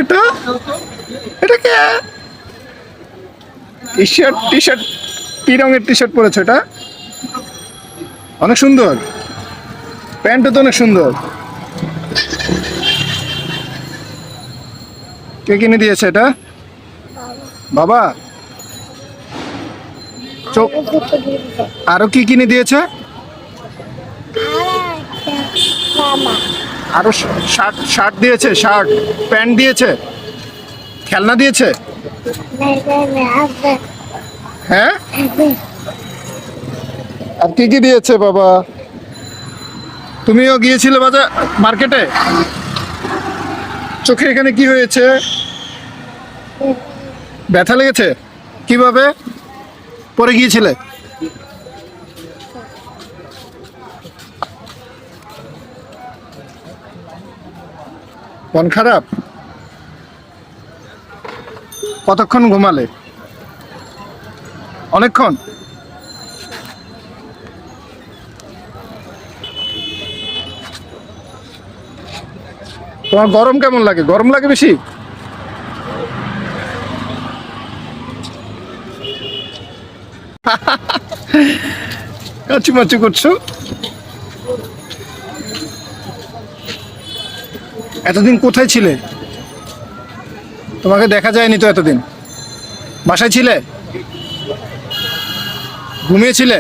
এটা? এটা কে? T shirt কি রঙের টি শার্ট পরেছো এটা? অনেক সুন্দর। প্যান্টও তো অনেক সুন্দর। কে কিনে দিয়েছে এটা? বাবা। চোখ। আরো কি কিনে দিয়েছে? আরো শার্ট শার্ট দিয়েছে, শার্ট প্যান্ট দিয়েছে, খেলনা দিয়েছে। হ্যাঁ, আর কি কি দিয়েছে বাবা? তুমিও গিয়েছিলে বাজার মার্কেটে? চোখে এখানে কি হয়েছে? ব্যথা লেগেছে? কিভাবে পড়ে গিয়েছিলে? মন খারাপ? কতক্ষণ ঘুমালে? অনেকক্ষণ। তোমার গরম কেমন লাগে? গরম লাগে বেশি? কাচুমাচু করছো? এতদিন কোথায় ছিলে? তোমাকে দেখা যায়নি তো এতদিন। বাসায় ছিলে? ঘুমিয়েছিলে?